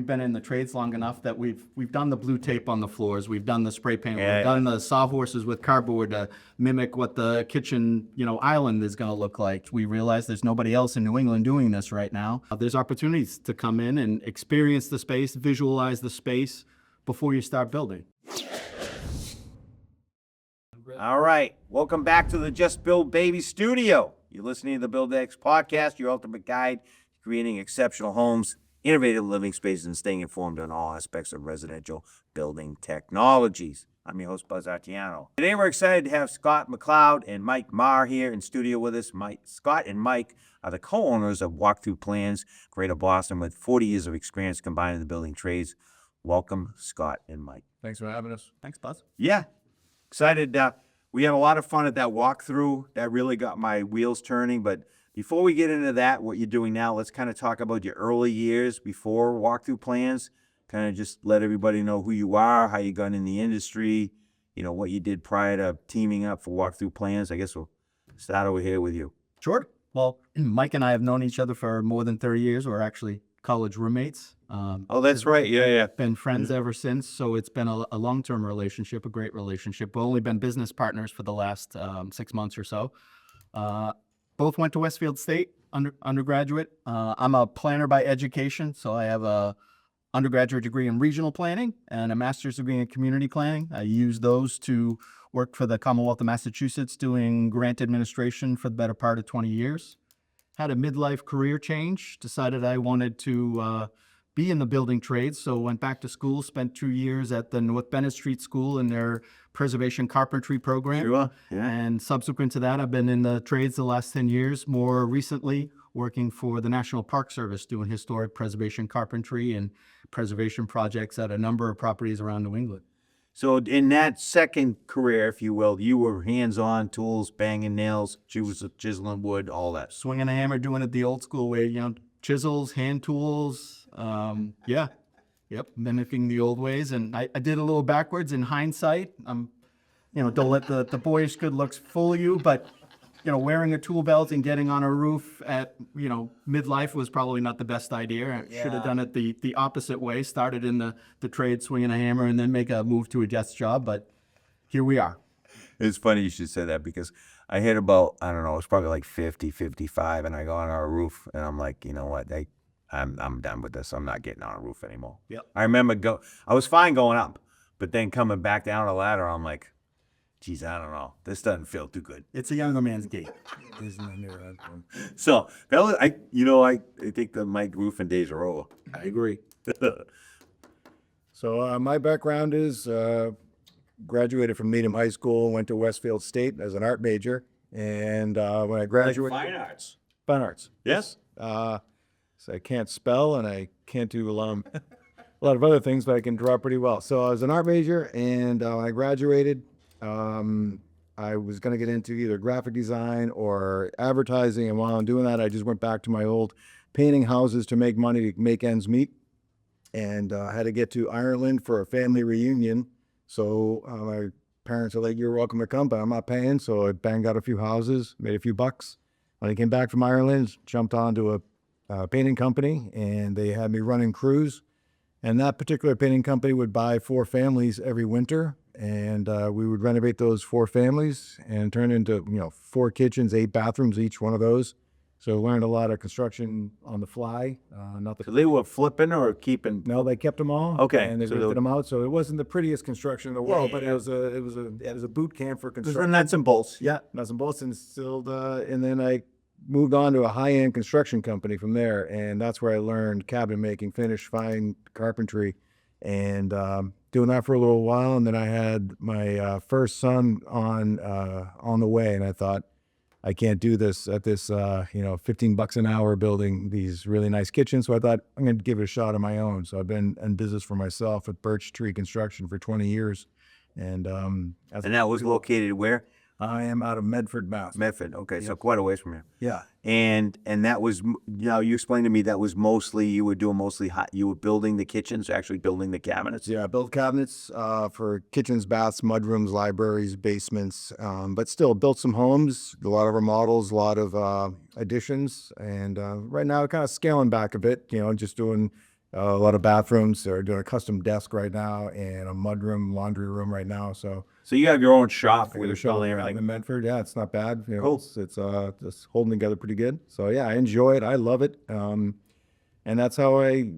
we've been in the trades long enough that we've done the blue tape on the floors, we've done the spray paint, we've done the sawhorses with cardboard to mimic what the kitchen, island is going to look like. We realize there's nobody else in New England doing this right now. There's opportunities to come in and experience the space, visualize the space before you start building. All right, welcome back to the Just Build Baby studio. You're listening to the BuildX Podcast, your ultimate guide to creating exceptional homes, innovative living spaces, and staying informed on all aspects of residential building technologies. I'm your host, Buz Artiano. Today we're excited to have Scott MacLeod and Mike Maher here in studio with us. Scott and Mike are the co-owners of Walk Thru Plans, Greater Boston, with 40 years of experience combined in the building trades. Welcome, Scott and Mike. Thanks for having us. Thanks, Buzz. Yeah, excited. We had a lot of fun at that walkthrough. That really got my wheels turning. But before we get into that, what you're doing now, let's kind of talk about your early years before Walk Thru Plans. Kind of just let everybody know who you are, how you got in the industry, what you did prior to teaming up for Walk Thru Plans. I guess we'll start over here with you. Sure. Well, Mike and I have known each other for more than 30 years. We're actually college roommates. That's right. Yeah. Been friends ever since. So it's been a long-term relationship, a great relationship. We've only been business partners for the last 6 months or so. Both went to Westfield State, undergraduate. I'm a planner by education, so I have a undergraduate degree in regional planning and a master's degree in community planning. I use those to work for the Commonwealth of Massachusetts doing grant administration for the better part of 20 years. Had a midlife career change, decided I wanted to be in the building trades, so went back to school, spent 2 years at the North Bennett Street School in their preservation carpentry program. Sure, yeah. And subsequent to that, I've been in the trades the last 10 years, more recently working for the National Park Service, doing historic preservation carpentry and preservation projects at a number of properties around New England. So in that second career, if you will, you were hands-on, tools, banging nails, chiseling wood, all that. Swinging a hammer, doing it the old school way, chisels, hand tools, mimicking the old ways. And I did a little backwards in hindsight. Don't let the boyish good looks fool you, but wearing a tool belt and getting on a roof at, midlife was probably not the best idea. I should have done it the opposite way, started in the trade swinging a hammer and then make a move to a desk job, but here we are. It's funny you should say that because I hit about, I don't know, it's probably like 50, 55, and I go on our roof and I'm like, you know what, I'm done with this. I'm not getting on a roof anymore. Yep. I remember I was fine going up, but then coming back down the ladder, I'm like, geez, I don't know. This doesn't feel too good. It's a younger man's game. So that was, I think the Mike roofing days are over. I agree. So my background is graduated from Needham High School, went to Westfield State as an art major, and when I graduated, fine arts. fine arts. Yes. So I can't spell and I can't do a lot of other things, but I can draw pretty well. So I was an art major, and when I graduated, I was going to get into either graphic design or advertising, and while I'm doing that, I just went back to my old painting houses to make money to make ends meet, and I had to get to Ireland for a family reunion. So my parents are like, "You're welcome to come, but I'm not paying." So I banged out a few houses, made a few bucks. When I came back from Ireland, jumped onto a painting company, and they had me running crews. And that particular painting company would buy 4 families every winter, and we would renovate those 4 families and turn into 4 kitchens, 8 bathrooms, each one of those. So learned a lot of construction on the fly. So they were flipping or keeping? No, they kept them all. Okay. And they rented them out. So it wasn't the prettiest construction in the world, but it was a boot camp for construction. Nuts and bolts. Yeah, nuts and bolts, and still. And then I moved on to a high-end construction company from there, and that's where I learned cabinet making, finish, fine carpentry, and doing that for a little while. And then I had my first son on the way, and I thought, I can't do this at this $15 an hour building these really nice kitchens. So I thought I'm going to give it a shot on my own. So I've been in business for myself at Birch Tree Construction for 20 years, and that was located where? I am out of Medford, Mass. Medford, okay, so quite a ways from here. Yeah. And that was, you explained to me that was mostly, you were building the kitchens, actually building the cabinets? Yeah, built cabinets for kitchens, baths, mudrooms, libraries, basements, but still built some homes, a lot of remodels, a lot of additions, and right now kind of scaling back a bit, just doing a lot of bathrooms. They're doing a custom desk right now and a mudroom, laundry room right now. So So you have your own shop we where got you're a shop building out everything. in Medford. Yeah, it's not bad. You know, Cool. it's just holding together pretty good. So yeah, I enjoy it. I love it. And that's how I,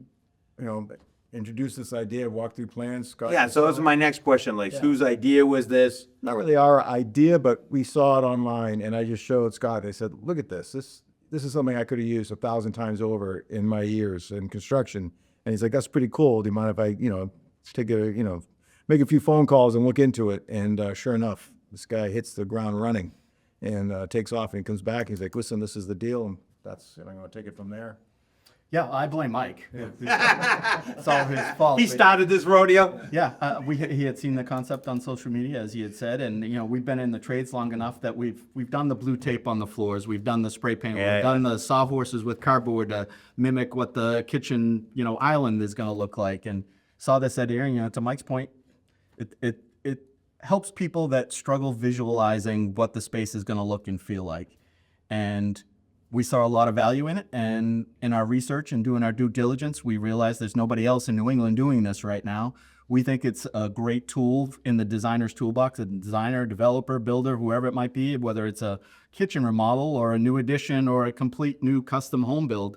introduced this idea of Walk Thru Plans. Scott, Yeah, so that's my next question. Like, whose idea was this? not really our idea, but we saw it online, and I just showed Scott. I said, "Look at this. This is something I could have used 1,000 times over in my years in construction." And he's like, "That's pretty cool. Do you mind if I, take make a few phone calls and look into it?" And sure enough, this guy hits the ground running, and takes off. And he comes back. He's like, "Listen, this is the deal, and I'm going to take it from there." Yeah, I blame Mike. It's all his fault. He started this rodeo? Yeah, he had seen the concept on social media, as he had said, and we've been in the trades long enough that we've done the blue tape on the floors, we've done the spray paint, Yeah. we've done the sawhorses with cardboard to mimic what the kitchen island is going to look like, and saw this idea. To Mike's point, it helps people that struggle visualizing what the space is going to look and feel like, and we saw a lot of value in it, and in our research and doing our due diligence, we realized there's nobody else in New England doing this right now. We think it's a great tool in the designer's toolbox, a designer, developer, builder, whoever it might be, whether it's a kitchen remodel or a new addition or a complete new custom home build.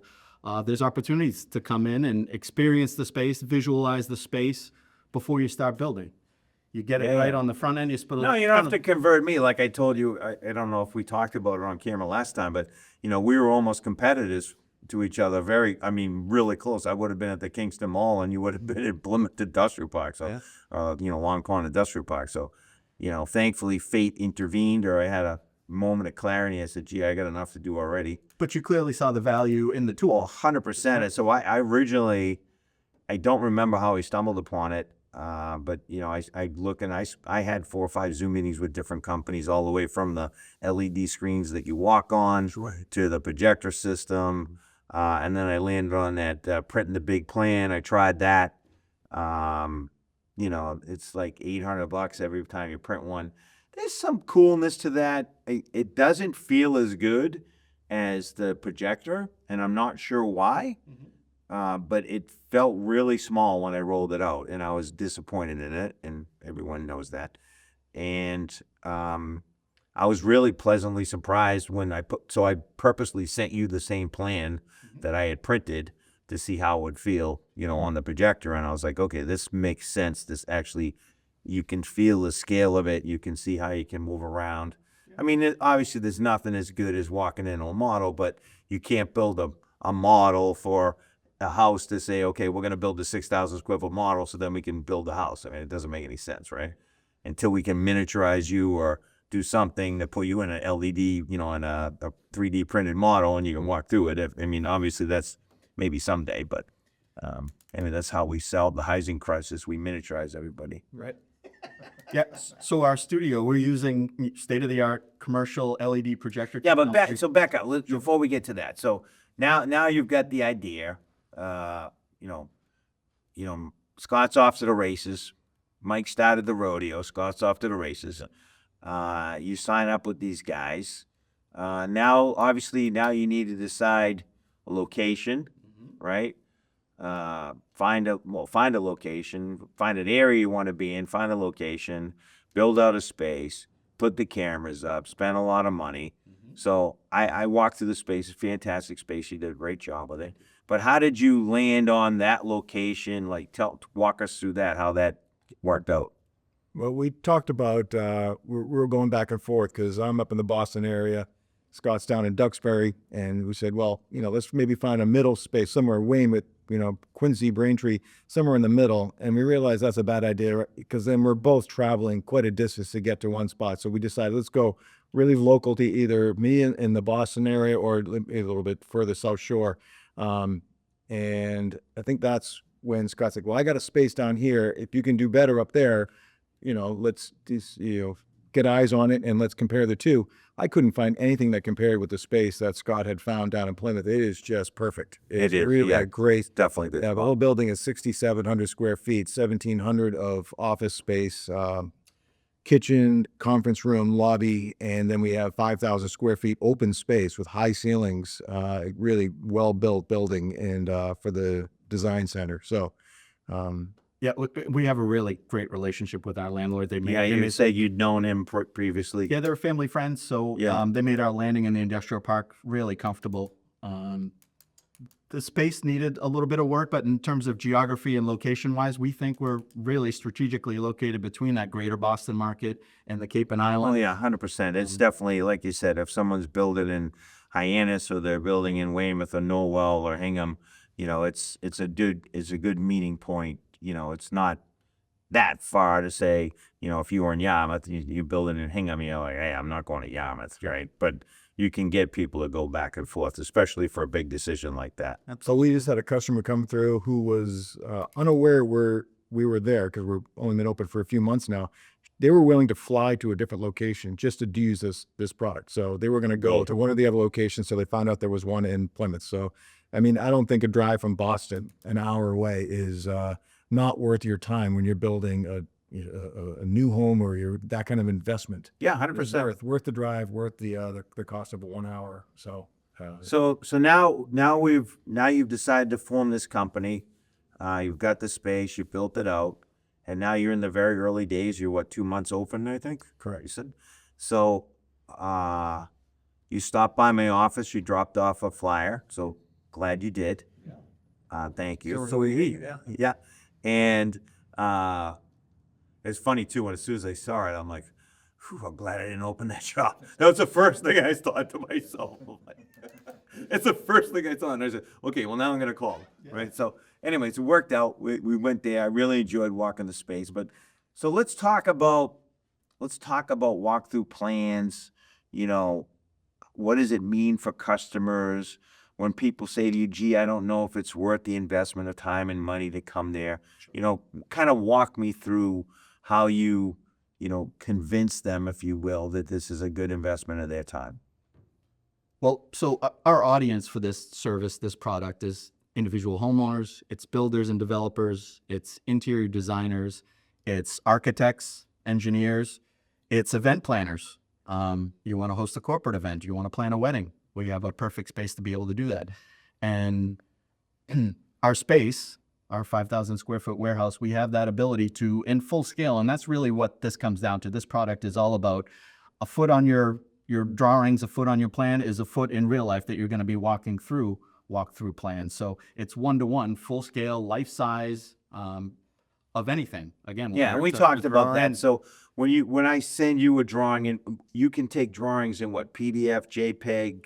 There's opportunities to come in and experience the space, visualize the space before you start building. You get it right on the front end. You split No, you don't have to convert me. Like I told you, I don't know if we talked about it on camera last time, but we were almost competitors to each other. Really close. I would have been at the Kingston Mall, and you would have been at Plymouth Industrial Park. So, Long Pond Industrial Park. So, thankfully fate intervened, or I had a moment of clarity. I said, "Gee, I got enough to do already." But you clearly saw the value in the Well, tool. 100%. And so I originally, I don't remember how I stumbled upon it. But I look, and I had 4 or 5 Zoom meetings with different companies, all the way from the LED screens that you walk on to the projector system. And then I landed on that printing the big plan. I tried that. It's like $800 every time you print one. There's some coolness to that. It doesn't feel as good as the projector, and I'm not sure why. But it felt really small when I rolled it out, and I was disappointed in it, and everyone knows that. And I was really pleasantly surprised when I purposely sent you the same plan that I had printed to see how it would feel, on the projector. And I was like, okay, this makes sense. This actually, you can feel the scale of it. You can see how you can move around. Obviously there's nothing as good as walking into a model, but you can't build a model for a house to say, okay, we're going to build a 6,000 square foot model so then we can build a house. It doesn't make any sense, right? Until we can miniaturize you or do something to put you in an LED, in a 3D printed model, and you can walk through it. Obviously that's maybe someday, but that's how we solve the housing crisis. We miniaturize everybody. Right. Yeah. So our studio, we're using state-of-the-art commercial LED projector. Yeah, but technology. back up before we get to that. So now you've got the idea. Scott's off to the races. Mike started the rodeo. Scott's off to the races. You sign up with these guys. Now you need to decide a location, right? Find a location, find an area you want to be in, find a location, build out a space, put the cameras up, spend a lot of money. So I walked through the space, fantastic space. You did a great job with it. But how did you land on that location? Walk us through that, how that worked out. Well, we talked about, we're going back and forth because I'm up in the Boston area. Scott's down in Duxbury, and we said, well, let's maybe find a middle space somewhere, Weymouth, Quincy, Braintree, somewhere in the middle. And we realized that's a bad idea because then we're both traveling quite a distance to get to one spot. So we decided, let's go really local to either me in the Boston area or a little bit further South Shore. And I think that's when Scott's like, well, I got a space down here. If you can do better up there, let's just, get eyes on it and let's compare the two. I couldn't find anything that compared with the space that Scott had found down in Plymouth. It is just perfect. It's really a great, definitely. the whole building is 6,700 square feet, 1,700 of office space, kitchen, conference room, lobby, and then we have 5,000 square feet open space with high ceilings. Really well built building, and for the design center. So, Yeah, we have a really great relationship with our landlord. They made, Yeah, they you made say you'd known him previously. yeah, they're family friends, so Yeah. they made our landing in the industrial park really comfortable. The space needed a little bit of work, but in terms of geography and location wise, we think we're really strategically located between that greater Boston market and the Cape and Oh Island. yeah, 100%. It's definitely, like you said, if someone's building in Hyannis or they're building in Weymouth or Norwell or Hingham, it's a good meeting point. It's not that far to say, if you were in Yarmouth, you build it in Hingham, you're like, hey, I'm not going to Yarmouth, right? But you can get people to go back and forth, especially for a big decision like that. so we just had a customer come through who was unaware we were there because we've only been open for a few months now. They were willing to fly to a different location just to use this product. So they were going to go to one of the other locations. So they found out there was one in Plymouth. So, I mean, I don't think a drive from Boston an hour away is not worth your time when you're building a new home or that kind of investment. Yeah, It's 100%. worth the drive, worth the cost of 1 hour. So, So now you've decided to form this company. You've got the space, you built it out, and now you're in the very early days. You're 2 months open, I think. correct. You said. So you stopped by my office. You dropped off a flyer. So glad you did. Thank you. Yeah. And it's funny too. When as soon as I saw it, I'm like, "Whew, I'm glad I didn't open that shop." That was the first thing I thought to myself. It's the first thing I thought, and I said, "Okay, well now I'm gonna call." Right. So, anyways, it worked out. We went there. I really enjoyed walking the space. But so let's talk about walk through plans. What does it mean for customers when people say to you, "Gee, I don't know if it's worth the investment of time and money to come there"? Kind of walk me through how you convince them, if you will, that this is a good investment of their time. Well, so our audience for this service, this product, is individual homeowners, it's builders and developers, it's interior designers, it's architects, engineers, it's event planners. You want to host a corporate event, you want to plan a wedding. We have a perfect space to be able to do that. And our space, our 5,000 square foot warehouse, we have that ability to, in full scale, and that's really what this comes down to. This product is all about a foot on your drawings, a foot on your plan is a foot in real life that you're going to be walking through Walk Thru Plans. So it's one-to-one, full scale, life size of anything. Again, Yeah, and we talked about that. So when I send you a drawing, and you can take drawings in what, PDF, JPEG,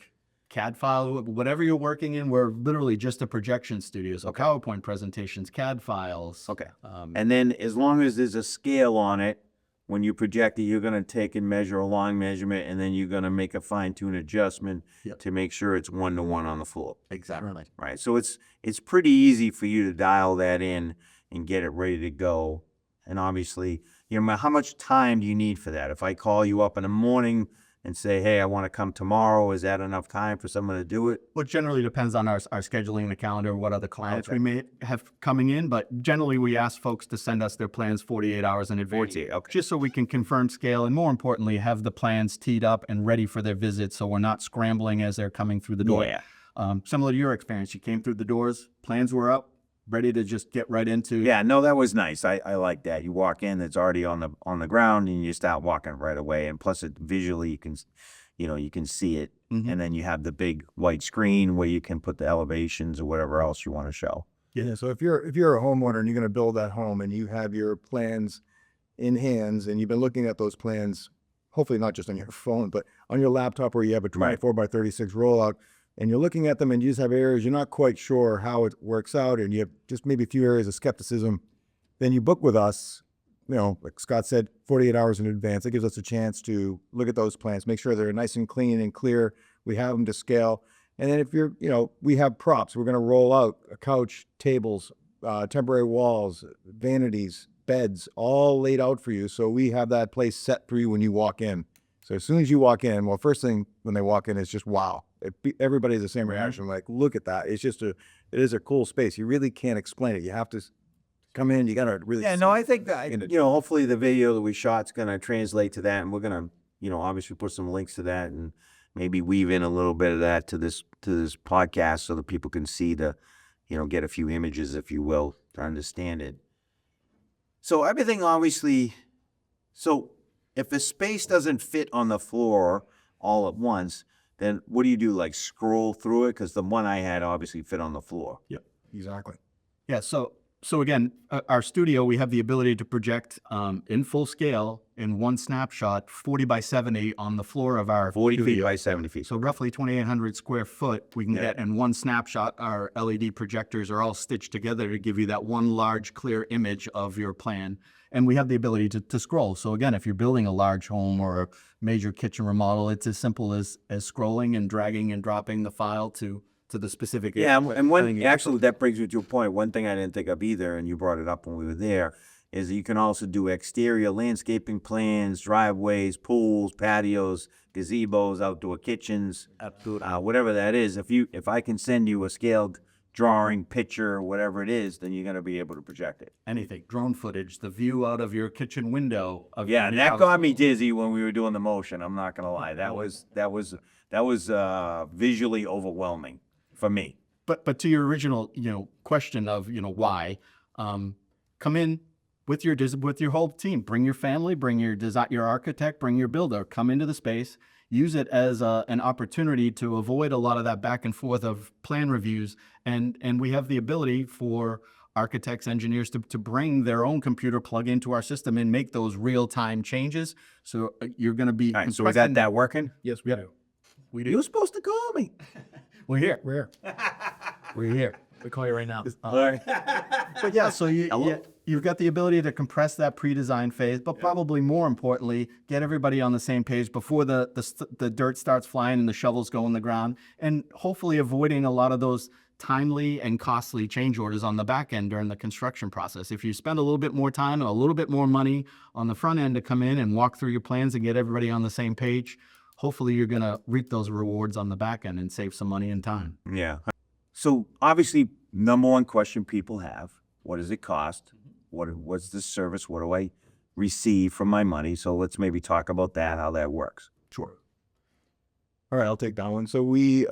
CAD file, whatever you're working in, we're literally just a projection studio. So PowerPoint presentations, CAD files. Okay. And then as long as there's a scale on it, when you project it, you're going to take and measure a long measurement, and then you're going to make a fine-tune adjustment to make sure it's one-to-one on the floor. Exactly. Right. So it's pretty easy for you to dial that in and get it ready to go. And obviously, how much time do you need for that? If I call you up in the morning and say, "Hey, I want to come tomorrow," is that enough time for someone to do it? Well, generally depends on our scheduling, the calendar, what other clients we may have coming in. But generally, we ask folks to send us their plans 48 hours in advance, 48, okay. just so we can confirm scale and, more importantly, have the plans teed up and ready for their visit, so we're not scrambling as they're coming through the door. Yeah. Similar to your experience, you came through the doors, plans were up, ready to just get right into. Yeah, no, that was nice. I like that. You walk in, it's already on the ground, and you start walking right away. And plus, it visually you can see it, and then you have the big white screen where you can put the elevations or whatever else you want to show. Yeah. So if you're a homeowner and you're going to build that home and you have your plans in hands and you've been looking at those plans, hopefully not just on your phone, but on your laptop where you have a 24 by 36 rollout, and you're looking at them and you just have areas you're not quite sure how it works out, and you have just maybe a few areas of skepticism, then you book with us, like Scott said, 48 hours in advance. It gives us a chance to look at those plans, make sure they're nice and clean and clear. We have them to scale. And then if we have props, we're going to roll out a couch, tables, temporary walls, vanities, beds, all laid out for you. So we have that place set for you when you walk in. So as soon as you walk in, well, first thing when they walk in is just, wow. Everybody has the same reaction. Like, look at that. It's just it is a cool space. You really can't explain it. You have to come in. You got to really. Yeah, no, I think that, hopefully the video that we shot is going to translate to that, and we're going to, obviously put some links to that and maybe weave in a little bit of that to this podcast so that people can see the get a few images, if you will, to understand it. So everything obviously, so if a space doesn't fit on the floor all at once, then what do you do? Like scroll through it? Because the one I had obviously fit on the floor. Yep. Exactly. Yeah. So again, our studio, we have the ability to project in full scale in one snapshot, 40 by 70 on the floor of our 40 feet studio. by 70 feet. So roughly 2,800 square foot we can get in one snapshot. Our LED projectors are all stitched together to give you that one large clear image of your plan. And we have the ability to scroll. So again, if you're building a large home or a major kitchen remodel, it's as simple as scrolling and dragging and dropping the file to the specific. Yeah, and actually that brings me to a point. One thing I didn't think of either, and you brought it up when we were there, is that you can also do exterior landscaping plans, driveways, pools, patios, gazebos, outdoor kitchens, whatever that is. If I can send you a scaled drawing, picture, whatever it is, then you're going to be able to project it. Anything, drone footage, the view out of your kitchen window. Yeah, and that got me dizzy when we were doing the motion. I'm not going to lie. That was visually overwhelming for me. But to your original, question of, why, come in with your whole team. Bring your family, bring your architect, bring your builder. Come into the space. Use it as an opportunity to avoid a lot of that back and forth of plan reviews. And we have the ability for architects, engineers to bring their own computer plug into our system and make those real-time changes. So you're going to be. All right, so we got that working? Yes, we do. We do. You were supposed to call me. We're here. We're here. We're here. We call you right now. But yeah, so you've got the ability to compress that pre-design phase, but probably more importantly, get everybody on the same page before the dirt starts flying and the shovels go in the ground, and hopefully avoiding a lot of those timely and costly change orders on the back end during the construction process. If you spend a little bit more time and a little bit more money on the front end to come in and walk through your plans and get everybody on the same page, hopefully you're going to reap those rewards on the back end and save some money and time. Yeah. So obviously, number one question people have, what does it cost? What's the service? What do I receive for my money? So let's maybe talk about that, how that works. Sure. All right, I'll take that one. So we,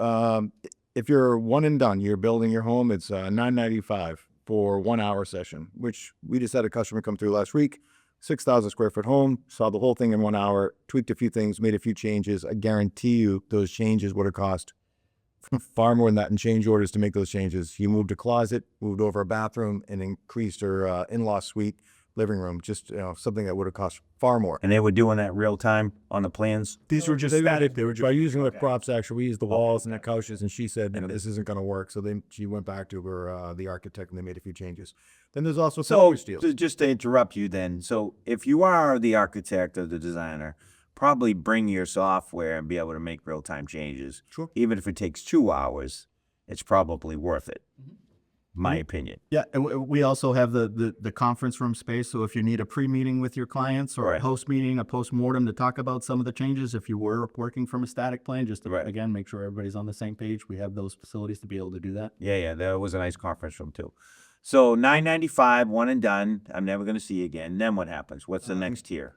if you're one and done, you're building your home, it's $995 for 1 hour session, which we just had a customer come through last week, 6,000 square foot home, saw the whole thing in 1 hour, tweaked a few things, made a few changes. I guarantee you those changes would have cost far more than that in change orders to make those changes. You moved a closet, moved over a bathroom, and increased her in-law suite, living room, just something that would have cost far more. And they were doing that real time on the plans? These were just static. They were just by using the props. Actually, we used the walls and the couches, and she said this isn't going to work. So then she went back to her the architect, and they made a few changes. Then there's also package deals. Just to interrupt you, then, so if you are the architect or the designer, probably bring your software and be able to make real time changes. Sure. Even if it takes 2 hours, it's probably worth it. My opinion. Yeah, and we also have the conference room space. So if you need a pre-meeting with your clients or a post-meeting, a post-mortem to talk about some of the changes, if you were working from a static plan, just to, again, make sure everybody's on the same page, we have those facilities to be able to do that. Yeah, that was a nice conference room too. So $995, one and done. I'm never going to see you again. Then what happens? What's the next tier?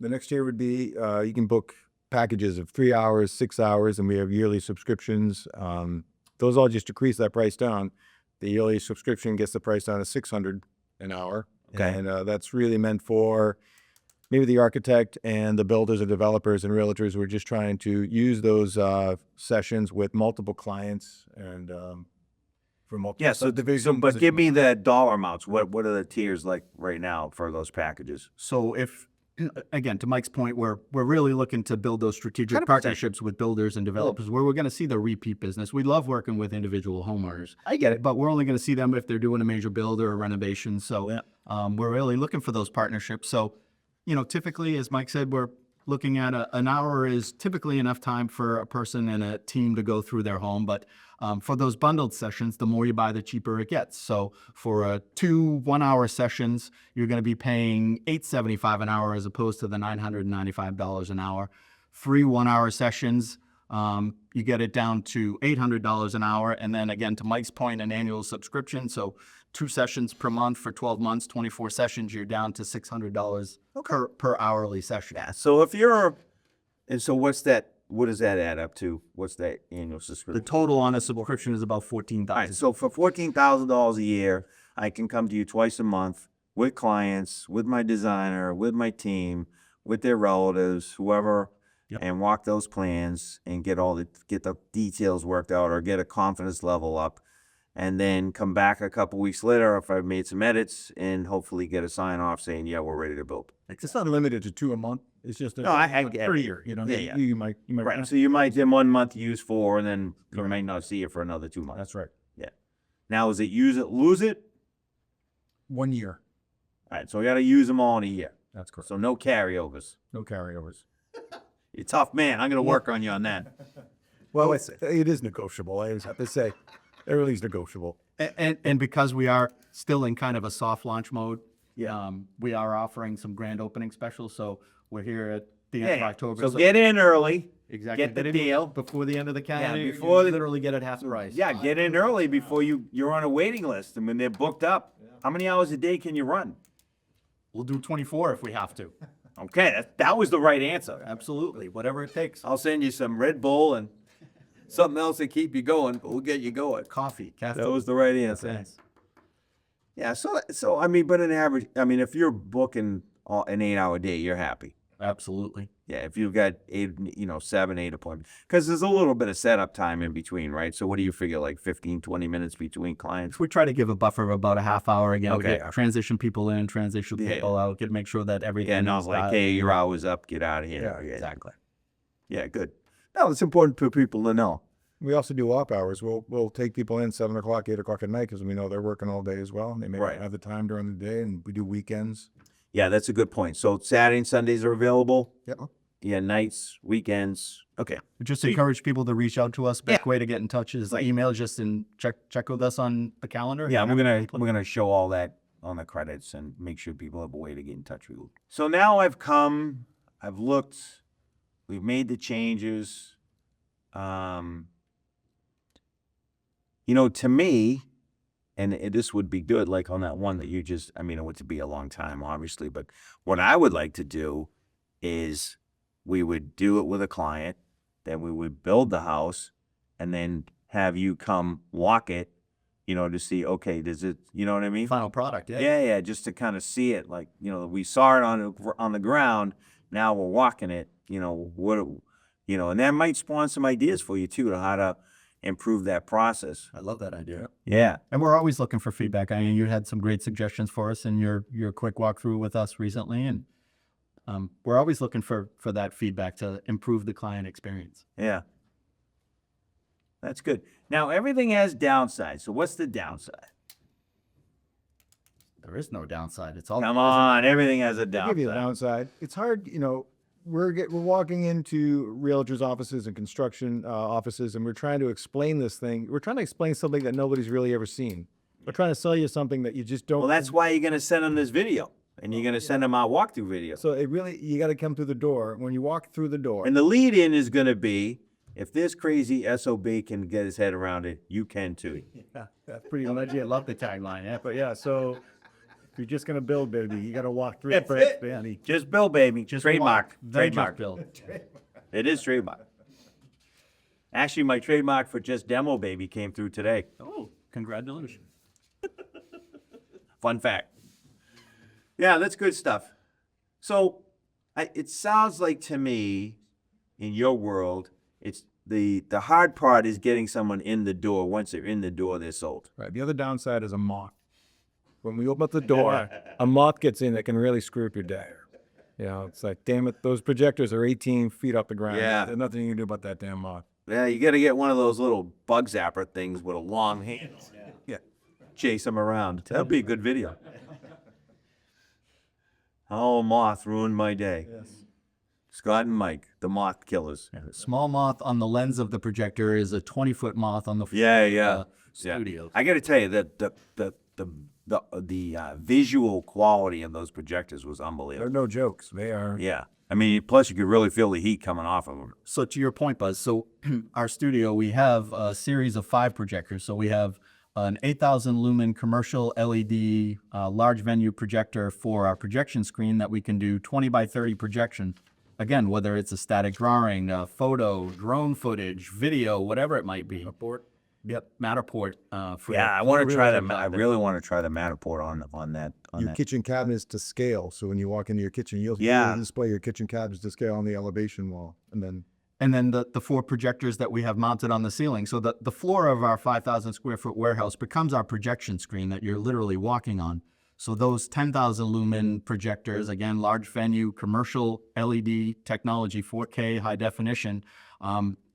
The next tier would be you can book packages of 3 hours, 6 hours, and we have yearly subscriptions. Those all just decrease that price down. The yearly subscription gets the price down to $600 an hour. Okay. And that's really meant for maybe the architect and the builders and developers and realtors who are just trying to use those sessions with multiple clients and for multiple subdivisions. But give me the dollar amounts. What are the tiers like right now for those packages? So if, again, to Mike's point, we're really looking to build those strategic 100%. partnerships with builders and developers where we're going to see the repeat business. We love working with individual homeowners. I get it. But we're only going to see them if they're doing a major build or a renovation. So we're really looking for those partnerships. So, typically, as Mike said, we're looking at an hour is typically enough time for a person and a team to go through their home. But for those bundled sessions, the more you buy, the cheaper it gets. So for 2 1-hour sessions, you're going to be paying $875 an hour as opposed to the $995 an hour. 3 1-hour sessions, you get it down to $800 an hour. And then again, to Mike's point, an annual subscription. So 2 sessions per month for 12 months, 24 sessions, you're down to $600 per hourly session. Yeah. So if you're, and so what's that what does that add up to? What's that annual The subscription? total on a subscription is about All right, $14,000. so for $14,000 a year, I can come to you twice a month with clients, with my designer, with my team, with their relatives, whoever, Yep. and walk those plans and get the details worked out or get a confidence level up, and then come back a couple weeks later if I've made some edits and hopefully get a sign off saying, yeah, we're ready to build. It's not limited to 2 a month. It's just No, I get per it. year. You know, Yeah. you might Right. So you might in 1 month use 4, and then you might not see it for another 2 months. That's right. Now, is it use it, lose it? 1 year. All right, so we got to use them all in a year. That's correct. So no carryovers. No carryovers. You're a tough man. I'm going to work on you on that. Well, it is negotiable. I always have to say, everything's negotiable. And because we are still in kind of a soft launch mode, Yeah. we are offering some grand opening specials. So we're here at the end of Yeah. October. So get in early. exactly get the in deal. before the end of the calendar. year, before you the- literally get it half price. Yeah, get in early before you're on a waiting list. And when they're booked up, how many hours a day can you run? We'll do 24 if we have to. Okay, that was the right answer. Absolutely, whatever it takes. I'll send you some Red Bull and something else to keep you going, but we'll get you going. Coffee, caffeine. That was the right answer. Thanks. Yeah, so I mean, but an average, I mean, if you're booking an 8-hour day, you're happy. Absolutely. Yeah, if you've got 7, 8 appointments, because there's a little bit of setup time in between, right? So what do you figure, like 15, 20 minutes between clients? We try to give a buffer of about a half hour again. We Okay. get transition people in, transition Yeah. people out, get make sure that everything. Yeah, not is like, dialed hey, in. your hour's up, get out of here. Yeah, Exactly. Yeah, good. No, it's important for people to know. We also do op hours. We'll take people in 7 o'clock, 8 o'clock at night because we know they're working all day as well. And they may Right. not have the time during the day, and we do weekends. Yeah, that's a good point. So Saturday and Sundays are available? Yep. Yeah, nights, weekends. Okay. We just encourage people to reach out to us. Best Yeah. way to get in touch is email just and check with us on the calendar. Yeah, we're gonna show all that on the credits and make sure people have a way to get in touch with you. So now I've looked, we've made the changes. To me, and this would be good, like on that one that you just, I mean, it would be a long time, obviously, but what I would like to do is we would do it with a client, then we would build the house, and then have you come walk it, to see, okay, does it, you know what I mean? Final product. Yeah. Yeah, just to kind of see it, like, we saw it on the ground, now we're walking it, and that might spawn some ideas for you too, to how to improve that process. I love that idea. Yeah. And we're always looking for feedback. I mean, you had some great suggestions for us in your quick walkthrough with us recently, and we're always looking for that feedback to improve the client experience. Yeah. That's good. Now, everything has downsides. So what's the downside? There is no downside. It's all Come on, everything has a I'll give you the downside. downside. It's hard, we're walking into realtors' offices and construction offices, and we're trying to explain this thing. We're trying to explain something that nobody's really ever seen. We're trying to sell you something that you just don't. Well, that's why you're going to send them this video, and you're going to send them our walkthrough video. So you got to come through the door. When you walk through the door, And the lead-in is going to be, if this crazy SOB can get his head around it, you can too. yeah, that's pretty legit. I love the tagline. Yeah, but yeah, so if you're just gonna build, baby, you got to walk through That's it it. first, man. Just Bill, baby. Trademark. They just Trademark. build. It is trademark. Actually, my trademark for just demo, baby, came through today. Oh, congratulations. Fun fact. Yeah, that's good stuff. So, it sounds like to me, in your world, it's the hard part is getting someone in the door. Once they're in the door, they're sold. Right. The other downside is a moth. When we open up the door, a moth gets in that can really screw up your day. It's like, damn it, those projectors are 18 feet off the ground. Yeah. There's nothing you can do about that damn moth. Yeah, you got to get one of those little bug zapper things with a long handle. Yeah. Chase them around. That'd be a good video. How a moth ruined my day. Yes. Scott and Mike, the moth killers. Yeah, the small moth on the lens of the projector is a 20-foot moth on the Yeah. studio. I got to tell you that the visual quality of those projectors was They're unbelievable. no jokes. They are. Yeah. I mean, plus you could really feel the heat coming off of them. So to your point, Buzz, so our studio, we have a series of 5 projectors. So we have an 8,000 lumen commercial LED large venue projector for our projection screen that we can do 20 by 30 projection again, whether it's a static drawing, a photo, drone footage, video, whatever it might be. Yep, Matterport. I want to try I really want to try the Matterport on that. Your kitchen cabinets to scale. So when you walk into your kitchen, you'll display your kitchen cabinets to scale on the elevation wall. And then the 4 projectors that we have mounted on the ceiling. So the floor of our 5,000 square foot warehouse becomes our projection screen that you're literally walking on. So those 10,000 lumen projectors, again, large venue, commercial LED technology, 4K, high definition,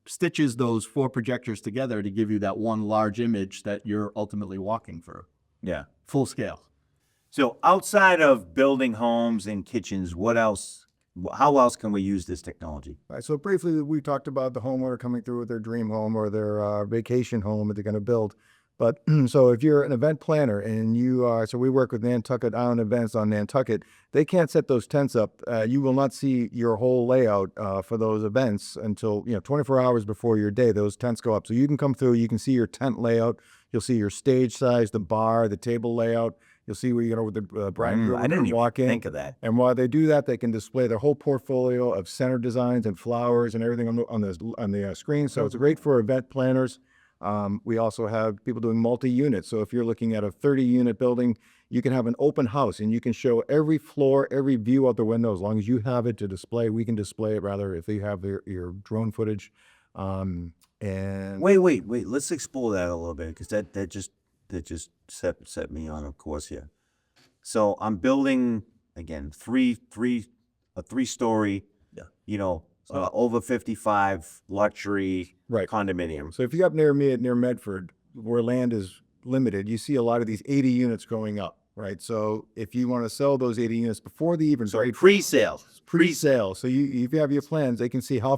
stitches those 4 projectors together to give you that one large image that you're ultimately walking through. Yeah. Full scale. So outside of building homes and kitchens, what else? How else can we use this technology? right, so briefly, we talked about the homeowner coming through with their dream home or their vacation home that they're going to build. But so if you're an event planner and you are, so we work with Nantucket Island Events on Nantucket, they can't set those tents up. You will not see your whole layout for those events until, 24 hours before your day, those tents go up. So you can come through, you can see your tent layout. You'll see your stage size, the bar, the table layout. You'll see where you're going to with the bride and groom. I didn't even walk in. think of that. And while they do that, they can display their whole portfolio of center designs and flowers and everything on the screen. So it's great for event planners. We also have people doing multi-unit. So if you're looking at a 30-unit building, you can have an open house and you can show every floor, every view out the window. As long as you have it to display, we can display it rather if you have your drone footage. And Wait. Let's explore that a little bit because that just set me on a course here. So I'm building again a 3-story, over 55 luxury condominium. So if you up near Medford, where land is limited, you see a lot of these 80 units going up, right? So if you want to sell those 80 units before they even Pre-sale. So if you have your plans, they can see how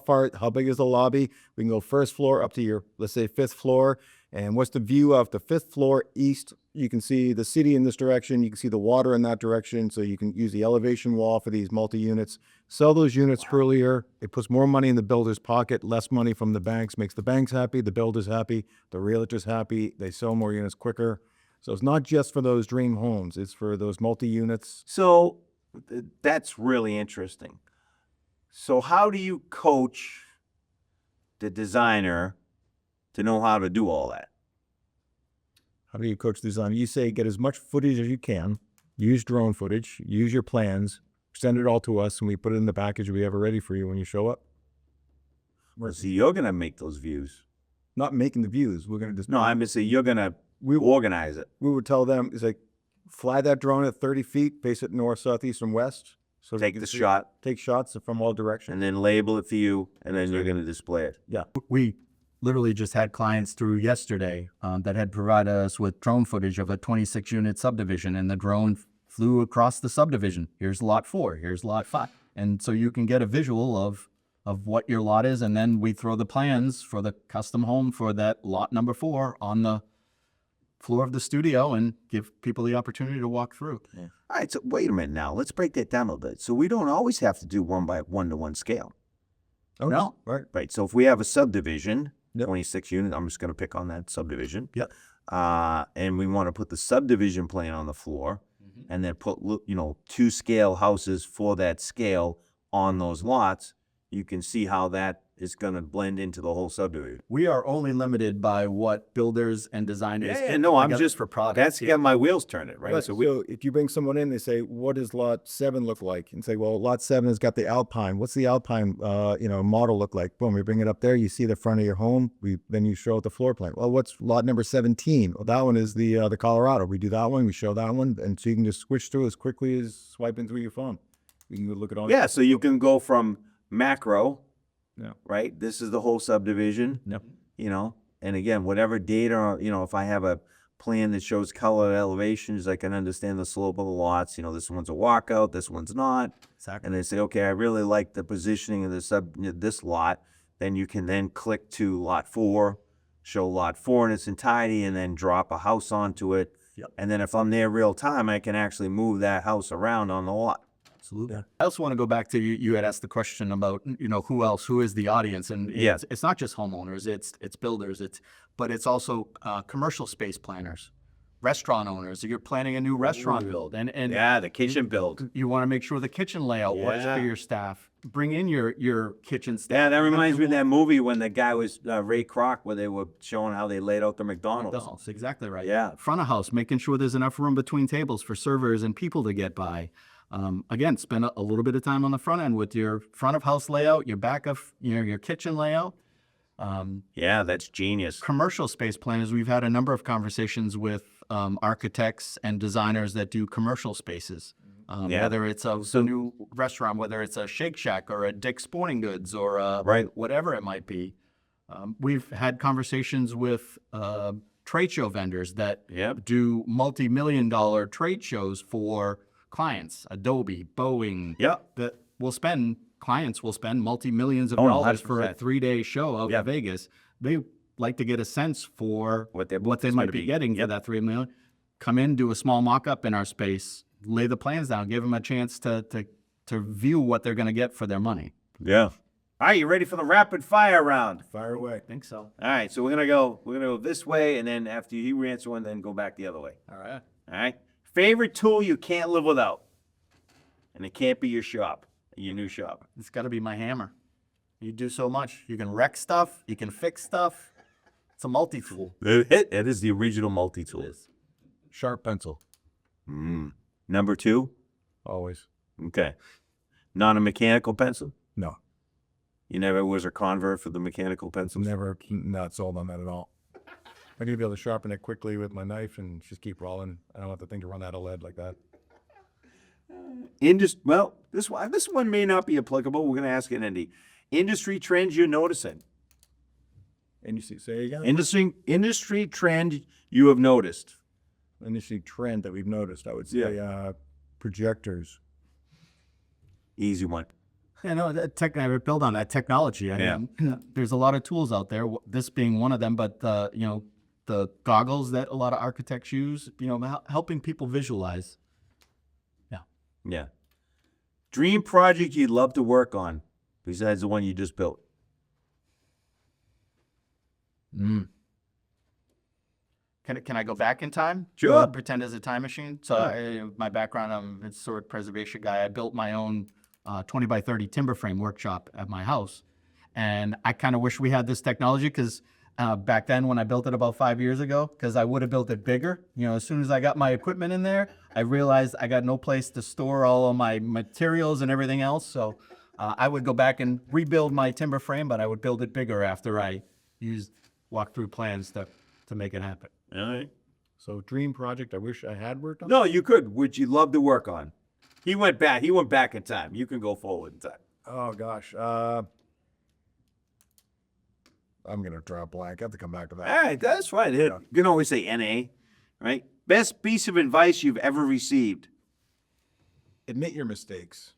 big is the lobby. We can go first floor up to your, let's say, 5th floor. And what's the view of the 5th floor east? You can see the city in this direction. You can see the water in that direction. So you can use the elevation wall for these multi-units. Sell those units earlier. It puts more money in the builder's pocket, less money from the banks, makes the banks happy, the builder's happy, the realtor's happy. They sell more units quicker. So it's not just for those dream homes. It's for those multi-units. So that's really interesting. So how do you coach the designer to know how to do all that? How do you coach the design? You say get as much footage as you can, use drone footage, use your plans, send it all to us, and we put it in the package we have it ready for you when you show up. So you're going to make those views. Not making the views. We're going to just... No, I'm going to say you're going to organize it. We would tell them, it's like, fly that drone at 30 feet, face it north, south, east, and west. So Take the shot. Take shots from all directions. And then label it for you, and then you're going to display it. Yeah. We literally just had clients through yesterday that had provided us with drone footage of a 26-unit subdivision, and the drone flew across the subdivision. Here's lot 4, here's lot 5. And so you can get a visual of what your lot is, and then we throw the plans for the custom home for that lot number 4 on the floor of the studio and give people the opportunity to walk through. Yeah. All right, so wait a minute now. Let's break that down a little bit. So we don't always have to do 1-by-1 scale. Oh, No. Right, so if we have a subdivision, Yep. 26 units, I'm just going to pick on that subdivision. Yep. And we want to put the subdivision plan on the floor and then put, 2 scale houses for that scale on those lots. You can see how that is going to blend into the whole subdivision. We are only limited by what builders and designers No, I'm together just for products. That's got my wheels turning, right? Right. So if you bring someone in, they say, what does lot 7 look like? And say, well, lot 7 has got the Alpine. What's the Alpine, model look like? Boom, we bring it up there. You see the front of your home. Then you show it the floor plan. Well, what's lot number 17? Well, that one is the Colorado. We do that one. We show that one. And so you can just switch through as quickly as swiping through your phone. You can go look at all. Yeah, so you can go from macro, Yeah. right? This is the whole subdivision. Yep. And again, whatever data, if I have a plan that shows color elevations, I can understand the slope of the lots. This one's a walkout, this one's not. Exactly. And they say, okay, I really like the positioning of this lot. Then you can then click to lot 4, show lot 4 in its entirety, and then drop a house onto it. Yep. And then if I'm there real time, I can actually move that house around on the lot. Absolutely. Yeah. I also want to go back to you had asked the question about, who is the audience? And it's not just homeowners, it's builders, but it's also commercial space planners, restaurant owners. You're planning a new restaurant build. And the kitchen build. You want to make sure the kitchen layout works for your staff. bring in your kitchen staff. Yeah, that reminds me of that movie when the guy was Ray Kroc, where they were showing how they laid out the McDonald's. That's exactly right. Yeah. Front of house, making sure there's enough room between tables for servers and people to get by. Again, spend a little bit of time on the front end with your front of house layout, your back of your kitchen layout. Yeah, that's genius. Commercial space planners, we've had a number of conversations with architects and designers that do commercial spaces. Yeah. Whether it's a new restaurant, whether it's a Shake Shack or a Dick's Sporting Goods or Right. whatever it might be. We've had conversations with trade show vendors that Yep. do multi-million-dollar trade shows for clients, Adobe, Boeing, Yep. that clients will spend multi-millions of Oh, dollars for a 100%. 3-day show out Yep. in Vegas. They like to get a sense for What their what they booth is might gonna be be. getting for that 3 million. Come in, do a small mock-up in our space, lay the plans down, give them a chance to view what they're going to get for their money. Yeah. All right, you ready for the rapid fire round? Fire away. I think so. All right, so we're gonna go this way, and then after you answer one, then go back the other way. All right. All right. Favorite tool you can't live without, and it can't be your shop, your new shop. It's got to be my hammer. You do so much. You can wreck stuff. You can fix stuff. It's a multi-tool. It is the original multi-tool. Sharp pencil. Number 2. Always. Okay. Not a mechanical pencil. No. You never was a convert for the mechanical pencils. Never not sold on that at all. I need to be able to sharpen it quickly with my knife and just keep rolling. I don't want the thing to run out of lead like that. Well, this one may not be applicable. We're gonna ask it, Andy. Industry trends you're noticing. And you see, say again? Industry trend you have noticed. Industry trend that we've noticed, I would say, projectors. Easy one. Yeah, no, I would build on that technology. I mean, there's a lot of tools out there. This being one of them, but the goggles that a lot of architects use, helping people visualize. Yeah. Dream project you'd love to work on besides the one you just built. Can I go back in time? Sure. Pretend as a time machine. So my background, I'm a historic preservation guy. I built my own 20 by 30 timber frame workshop at my house. And I kind of wish we had this technology because back then when I built it about 5 years ago, because I would have built it bigger. As soon as I got my equipment in there, I realized I got no place to store all of my materials and everything else. So I would go back and rebuild my timber frame, but I would build it bigger after I used Walk Thru Plans to make it happen. All right. So dream project I wish I had worked on? No, you could. Would you love to work on? He went back in time. You can go forward in time. Oh, gosh. I'm going to draw a blank. I have to come back to that. All right, that's fine. You can always say NA, right? Best piece of advice you've ever received. Admit your mistakes.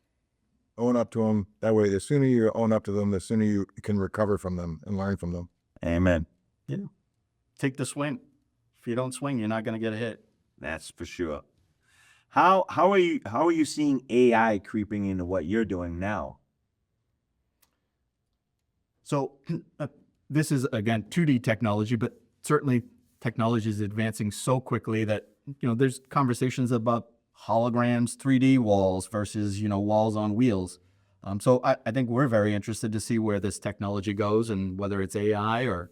Own up to them. That way, the sooner you own up to them, the sooner you can recover from them and learn from them. Amen. Yeah. Take the swing. If you don't swing, you're not going to get a hit. That's for sure. How are you seeing AI creeping into what you're doing now? So this is, again, 2D technology, but certainly technology is advancing so quickly that, there's conversations about holograms, 3D walls versus, walls on wheels. So I think we're very interested to see where this technology goes and whether it's AI or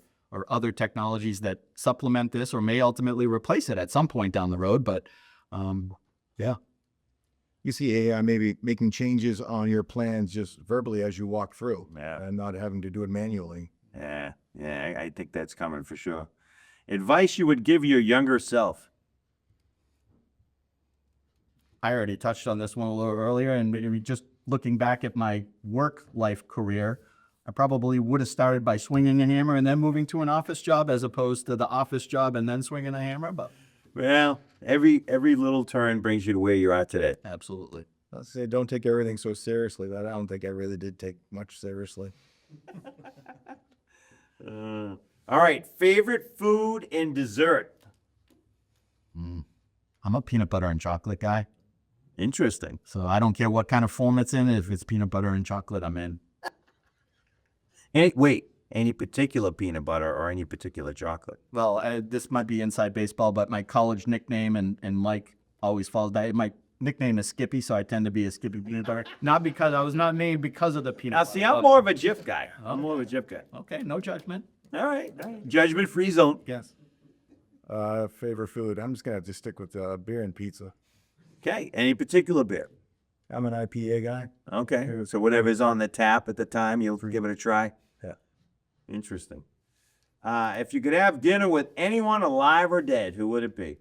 other technologies that supplement this or may ultimately replace it at some point down the road. But yeah. You see AI maybe making changes on your plans just verbally as you walk through and not having to do it manually. Yeah, I think that's coming for sure. Advice you would give your younger self. I already touched on this one a little earlier, and maybe just looking back at my work life career, I probably would have started by swinging a hammer and then moving to an office job as opposed to the office job and then swinging a hammer. But Well, every little turn brings you to where you are today. absolutely. I'll say don't take everything so seriously. That I don't think I really did take much seriously. All right, favorite food and dessert. I'm a peanut butter and chocolate guy, Interesting. so I don't care what kind of form it's in. If it's peanut butter and chocolate, I'm in. Any particular peanut butter or any particular chocolate? Well, this might be inside baseball, but my college nickname and Mike always falls back. My nickname is Skippy, so I tend to be a Skippy peanut butter. Not because I was not named because of the peanut Now, butter. see, I'm more of a Jif guy. I'm more of a Jif guy. Okay, no judgment. All right. Judgment-free zone. Yes. Favorite food. I'm just gonna have to stick with beer and pizza. Okay. Any particular beer? I'm an IPA guy. Okay. So whatever's on the tap at the time, you'll give it a try? Yeah. Interesting. If you could have dinner with anyone alive or dead, who would it be?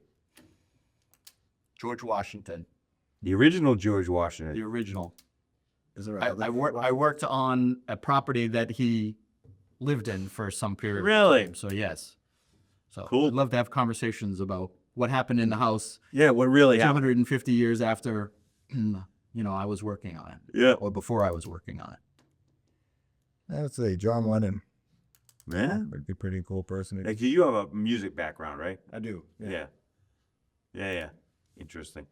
George Washington, The original George Washington. the original. Is there I worked on a property that he lived in for some period. Really? Of time, so yes. So Cool. I'd love to have conversations about what happened in the house Yeah, what really happened? 250 years after, I was working on it, Yeah. or before I was working on it. I would say John Lennon. Yeah. Would be a pretty cool person. Like, you have a music background, right? I do. Yeah. Yeah. Interesting.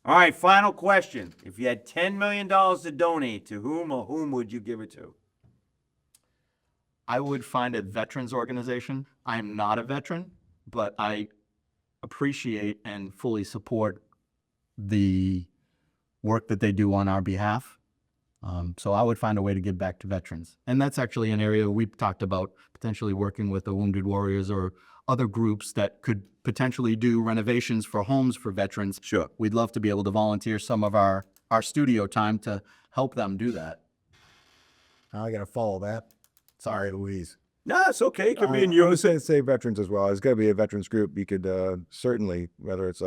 All right, final question. If you had $10 million to donate, to whom or whom would you give it to? I would find a veterans organization. I am not a veteran, but I appreciate and fully support the work that they do on our behalf. So I would find a way to give back to veterans. And that's actually an area we've talked about, potentially working with the Wounded Warriors or other groups that could potentially do renovations for homes for veterans. Sure. We'd love to be able to volunteer some of our studio time to help them do that. I gotta follow that. Sorry, Louise. No, it's okay. It could be in I would yours. say veterans as well. It's got to be a veterans group. You could certainly, whether it's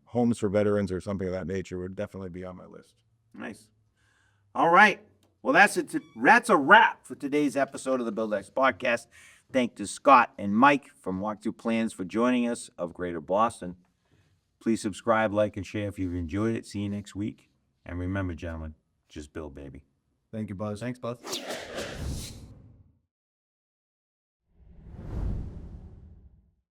homes for veterans or something of that nature, would definitely be on my list. Nice. All right. Well, that's it. That's a wrap for today's episode of the BuildX Podcast. Thank to Scott and Mike from Walk Thru Plans for joining us of Greater Boston. Please subscribe, like, and share if you've enjoyed it. See you next week. And remember, gentlemen, just build, baby. Thank you, Buzz. Thanks, Buzz.